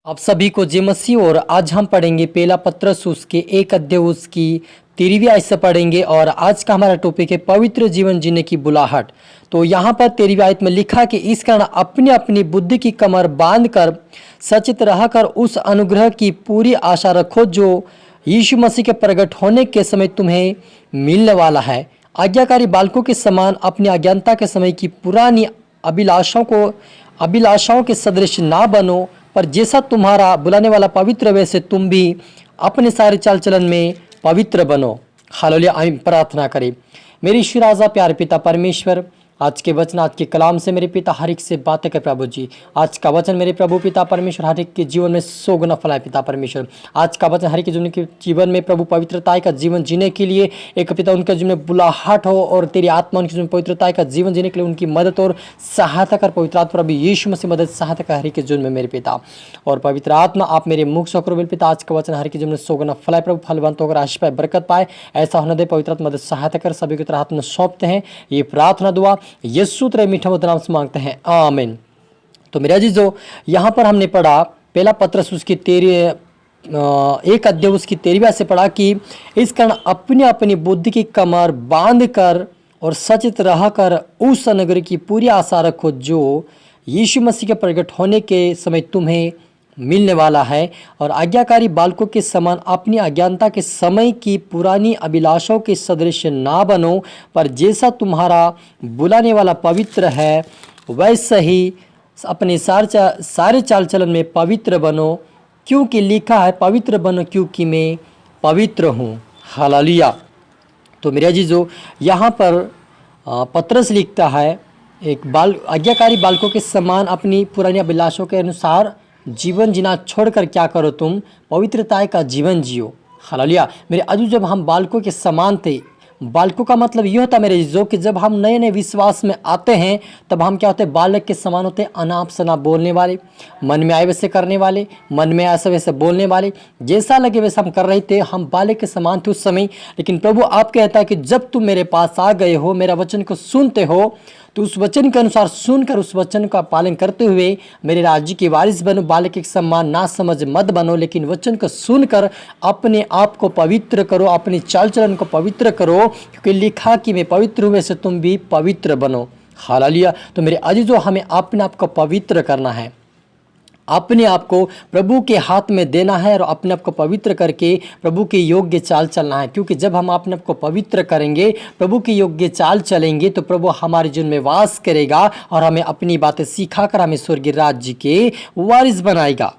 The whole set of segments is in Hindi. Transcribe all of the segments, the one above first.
आप सभी को जय मसीह। और आज हम पढ़ेंगे पहला पत्रस उसके 1 अध्याय उसकी 13वीं आयत से पढ़ेंगे। और आज का हमारा टॉपिक है पवित्र जीवन जीने की बुलाहट। तो यहाँ पर 13वीं आयत में लिखा कि इस कारण अपनी अपनी बुद्धि की कमर बांध कर सचेत रहकर उस अनुग्रह की पूरी आशा रखो जो यीशु मसीह के प्रकट होने के समय तुम्हें मिलने वाला है। आज्ञाकारी बालकों के समान अपनी अज्ञानता के समय की पुरानी अभिलाषाओं के सदृश ना बनो, पर जैसा तुम्हारा बुलाने वाला पवित्र वैसे तुम भी अपने सारे चाल चलन में पवित्र बनो। हालेलुया। आमीन। प्रार्थना करें। मेरी ईश्वर राजा प्यारे पिता परमेश्वर, आज के वचन आज के कलाम से मेरे पिता हर एक से बातें कर प्रभु जी। आज का वचन मेरे प्रभु पिता परमेश्वर हर एक के जीवन में 100 गुना फलाए पिता परमेश्वर। आज का वचन हर एक के जीवन में प्रभु पवित्रता का जीवन जीने के लिए एक पिता उनके जीवन में बुलाहट हो, और तेरी आत्मा उनके जीवन में पवित्रता का जीवन जीने के लिए उनकी मदद और सहायता कर। पवित्र आत्मा प्रभु यीशु मसीह मदद सहायता कर हर एक के जीवन में मेरे पिता। और पवित्र आत्मा आप मेरे मुख से करो पिता। आज का वचन हर एक के जीवन में 100 गुना फलाए प्रभु, फलवंत होकर आशीष पाए, बरकत पाए, ऐसा होने दे। पवित्र आत्मा मदद सहायता कर। सभी की तरह हाथ में सौंपते हैं ये प्रार्थना दुआ यीशु तेरे मीठा मधुर नाम से मांगते हैं, आमीन। तो मेरे अजीजों, यहाँ पर हमने पढ़ा पहला पत्रस उसकी 1 अध्याय उसकी 13वीं से पढ़ा कि इस कारण अपनी अपनी बुद्धि की कमर बांध कर और सचेत रहकर उस अनुग्रह की पूरी आशा रखो जो यीशु मसीह के प्रकट होने के समय तुम्हें मिलने वाला है। और आज्ञाकारी बालकों के समान अपनी अज्ञानता के समय की पुरानी अभिलाषाओं के सदृश ना बनो, पर जैसा तुम्हारा बुलाने वाला पवित्र है वैसे ही अपने सारे चाल चलन में पवित्र बनो, क्योंकि लिखा है पवित्र बनो क्योंकि मैं पवित्र हूँ। हालेलुया। तो मेरे अजीजों, यहाँ पर पत्रस लिखता है आज्ञाकारी बालकों के समान अपनी पुरानी अभिलाषाओं के अनुसार जीवन जीना छोड़कर क्या करो, तुम पवित्रता का जीवन जियो। हालेलुया। मेरे अजीजों, जब हम बालकों के समान थे, बालकों का मतलब ये होता है मेरे अजीजों कि जब हम नए नए विश्वास में आते हैं तब हम क्या होते हैं, बालक के समान होते हैं। अनाप शनाप बोलने वाले, मन में आए वैसे करने वाले, मन में ऐसा वैसे बोलने वाले, जैसा लगे वैसा हम कर रहे थे। हम बालक के समान थे उस समय। लेकिन प्रभु आप कहता है कि जब तुम मेरे पास आ गए हो, मेरा वचन को सुनते हो, तो उस वचन के अनुसार सुनकर उस वचन का पालन करते हुए मेरे राज्य के वारिस बनो। बालक के समान ना समझ मत बनो, लेकिन वचन को सुनकर अपने आप को पवित्र करो, अपने चाल चलन को पवित्र करो, क्योंकि लिखा कि मैं पवित्र हूँ वैसे तुम भी पवित्र बनो। हालेलुया। तो मेरे अजीजों, हमें अपने आप को पवित्र करना है, अपने आप को प्रभु के हाथ में देना है और अपने आप को पवित्र करके प्रभु के योग्य चाल चलना है। क्योंकि जब हम अपने आप को पवित्र करेंगे, प्रभु के योग्य चाल चलेंगे, तो प्रभु हमारे जीवन में वास करेगा और हमें अपनी बातें सिखाकर हमें स्वर्गीय राज्य के वारिस बनाएगा।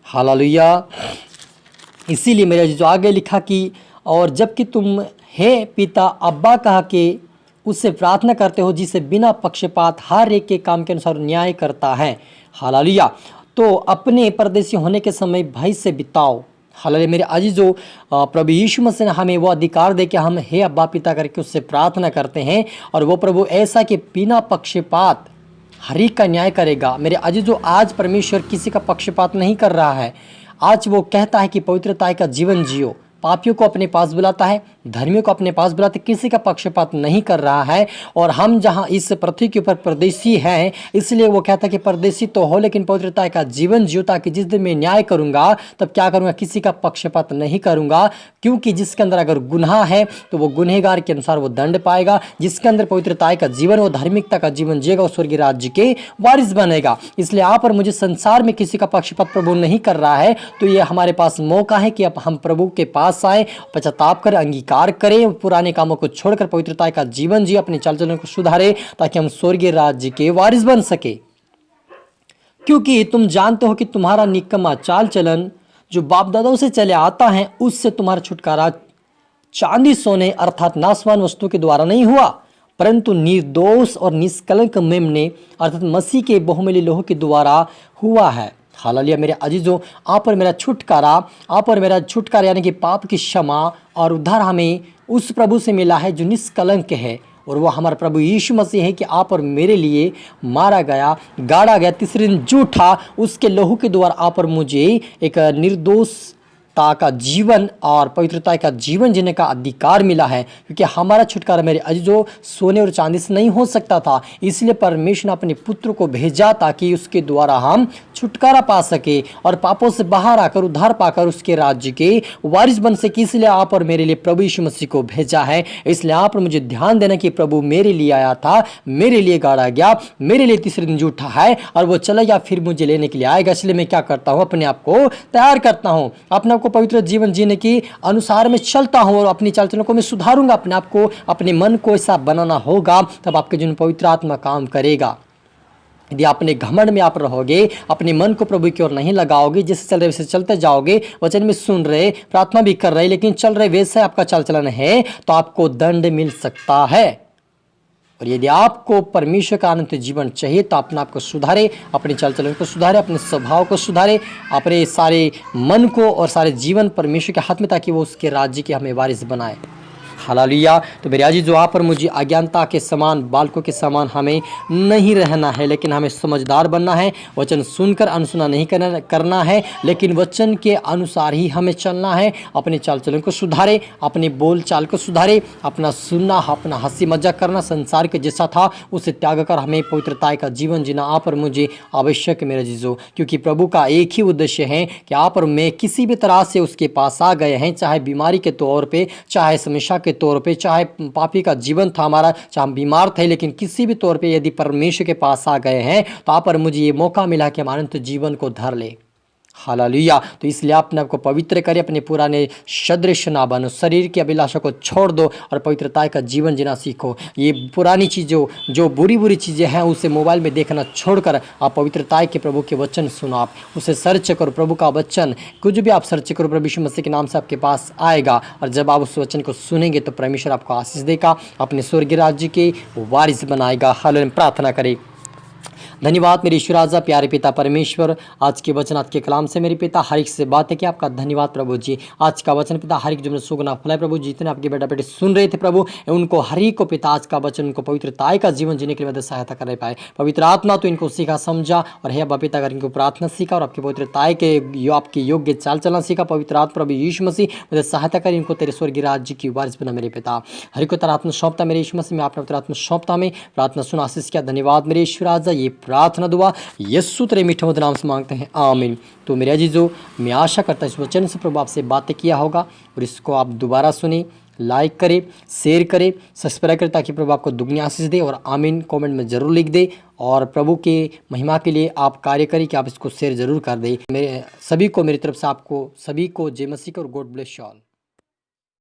हालेलुया। इसीलिए मेरे जो आगे लिखा कि और जबकि तुम हे पिता अब्बा कहा के उससे प्रार्थना करते हो, जिसे बिना पक्षपात हर एक के काम के अनुसार न्याय करता है। हालेलुया। तो अपने परदेशी होने के समय भय से बिताओ। हालेलुया। मेरे अजीजों, प्रभु यीशु मसीह ने हमें वो अधिकार दे कि हम हे अब्बा पिता करके उससे प्रार्थना करते हैं, और वो प्रभु ऐसा कि बिना पक्षपात हर एक का न्याय करेगा। मेरे अजीजों, आज परमेश्वर किसी का पक्षपात नहीं कर रहा है। आज वो कहता है कि पवित्रता का जीवन जियो। पापियों को अपने पास बुलाता है, धर्मियों को अपने पास बुलाते, किसी का पक्षपात नहीं कर रहा है। और हम जहां इस पृथ्वी के ऊपर परदेशी हैं, इसलिए वो कहता है कि परदेशी तो हो लेकिन पवित्रता का जीवन जियो, ताकि जिस दिन मैं न्याय करूंगा तब क्या करूंगा, किसी का पक्षपात नहीं करूंगा। क्योंकि जिसके अंदर अगर गुनाह है तो वो गुनहगार के अनुसार वो दंड पाएगा। जिसके अंदर पवित्रता का जीवन, वो धार्मिकता का जीवन जिएगा, वो स्वर्गीय राज्य के वारिस बनेगा। इसलिए आप और मुझे संसार में किसी का पक्षपात प्रभु नहीं कर रहा है। तो ये हमारे पास मौका है कि अब हम प्रभु के पास आए, पश्चाताप करें, अंगीकार करें, पुराने कामों को छोड़कर पवित्रता का जीवन जिए, अपने चाल चलन को सुधारे, ताकि हम स्वर्गीय राज्य के वारिस बन सके। क्योंकि तुम जानते हो कि तुम्हारा निकम्मा चाल चलन जो बाप दादाओं से चले आता है, उससे तुम्हारा छुटकारा चांदी सोने अर्थात नाशवान वस्तु के द्वारा नहीं हुआ, परंतु निर्दोष और निष्कलंक मेमने अर्थात मसीह के बहुमूल्य लोह के द्वारा हुआ है। हालेलुया। मेरे अजीजों, आप और मेरा छुटकारा यानी कि पाप की क्षमा और उद्धार हमें उस प्रभु से मिला है जो निष्कलंक है, और वो हमारा प्रभु यीशु मसीह है कि आप और मेरे लिए मारा गया, गाड़ा गया, तीसरे दिन जूठा, उसके लहू के द्वारा आप और मुझे एक निर्दोष पवित्रता का जीवन और पवित्रता का जीवन जीने का अधिकार मिला है, क्योंकि हमारा छुटकारा मेरे अजीजों सोने और चांदी से नहीं हो सकता था। इसलिए परमेश्वर ने अपने पुत्र को भेजा ताकि उसके द्वारा हम छुटकारा पा सके और पापों से बाहर आकर उद्धार पाकर उसके राज्य के वारिस बन सके। इसलिए आप और मेरे लिए प्रभु यीशु मसीह को भेजा है। इसलिए आप और मुझे ध्यान देना कि प्रभु मेरे लिए आया था, मेरे लिए गाड़ा गया, मेरे लिए तीसरे दिन उठा है और वो चला गया, फिर मुझे लेने के लिए आएगा। इसलिए मैं क्या करता हूँ, अपने आप को तैयार करता हूँ, अपने आप को पवित्र जीवन जीने की अनुसार में चलता हूँ और अपनी चाल चलन को मैं सुधारूंगा। अपने आप को, अपने मन को ऐसा बनाना होगा, तब आपके जीवन में पवित्र आत्मा काम करेगा। यदि अपने घमंड में आप रहोगे, अपने मन को प्रभु की ओर नहीं लगाओगे, जैसे चल रहे वैसे चलते जाओगे, वचन में सुन रहे, प्रार्थना भी कर रहे, लेकिन चल रहे वैसे आपका चाल चलन है, तो आपको दंड मिल सकता है। और यदि आपको परमेश्वर का अनंत जीवन चाहिए तो अपने आप को सुधारे, अपने चाल चलन को सुधारे, अपने स्वभाव को सुधारे, अपने सारे मन को और सारे जीवन परमेश्वर के हाथ में, ताकि वो उसके राज्य के हमें वारिस बनाए। हालेलुया। तो मेरे अजीजों, आप और मुझे अज्ञानता के समान, बालकों के समान हमें नहीं रहना है, लेकिन हमें समझदार बनना है। वचन सुनकर अनसुना नहीं करना है, लेकिन वचन के अनुसार ही हमें चलना है। अपने चाल चलन को सुधारे, अपने बोल चाल को सुधारे, अपना सुनना, अपना हंसी मजाक करना संसार के जैसा था उसे त्याग कर हमें पवित्रता का जीवन जीना आप और मुझे आवश्यक है मेरे अजीजों। क्योंकि प्रभु का एक ही उद्देश्य है कि आप और मैं किसी भी तरह से उसके पास आ गए हैं, चाहे बीमारी के तौर पे, चाहे समस्या के तौर पे, चाहे पापी का जीवन था हमारा, चाहे हम बीमार थे, लेकिन किसी भी तौर पे यदि परमेश्वर के पास आ गए हैं तो आप और मुझे ये मौका मिला कि हम अनंत जीवन को धर ले। हालेलुया। तो इसलिए अपने आप को पवित्र करें, अपने पुराने सदृश ना बनो, शरीर की अभिलाषा को छोड़ दो और पवित्रता का जीवन जीना सीखो। ये पुरानी चीज़ों, जो बुरी बुरी चीज़ें हैं, उसे मोबाइल में देखना छोड़कर आप पवित्रता के प्रभु के वचन सुनो, आप उसे सर्च करो। प्रभु का वचन कुछ भी आप सर्च करो, प्रभु यीशु मसीह के नाम से आपके पास आएगा। और जब आप उस वचन को सुनेंगे तो परमेश्वर आपको आशीष देगा, अपने स्वर्गीय राज्य के वारिस बनाएगा। हालेलुया। प्रार्थना करें। धन्यवाद मेरे ईश्वर राजा, प्यारे पिता परमेश्वर, आज के वचन, आज के कलाम से मेरे पिता हर एक से बात है कि आपका धन्यवाद प्रभु जी। आज का वचन पिता हर एक जो सुगना फुलाए प्रभु जी, जितने आपके बेटा बेटे सुन रहे थे प्रभु, उनको हर एक को पिता आज का वचन उनको पवित्रता का जीवन जीने के लिए मदद सहायता कर पाए। पवित्र आत्मा तो इनको सीखा समझा और हे पिता अगर इनको प्रार्थना सीखा और आपकी पवित्रता के आपके योग्य चाल चलना सीखा। पवित्र आत्मा प्रभु यीशु मसीह मदद सहायता कर इनको तेरे स्वर्गीय राज्य की वारिस बना मेरे पिता। हर एक को तेरा आत्मा सौंपता मेरे यीशु मसीह में, आपने पवित्र आत्मा सौंपता में प्रार्थना सुना आशीष किया। धन्यवाद मेरे ईश्वर राजा। ये प्रार्थना दुआ यीशु तेरे मीठे मधुर नाम से मांगते हैं, आमीन। तो मेरे अजीजों, मैं आशा करता हूं इस वचन से प्रभु आपसे बातें किया होगा और इसको आप दोबारा सुने, लाइक करें, शेयर करें, सब्सक्राइब करें, ताकि प्रभु आपको दुगनी आशीष दे। और आमीन कमेंट में ज़रूर लिख दे और प्रभु के महिमा के लिए आप कार्य करें कि आप इसको शेयर ज़रूर कर दें। मेरे सभी को, मेरी तरफ से आपको सभी को जय मसीह और गॉड ब्लेस यू ऑल।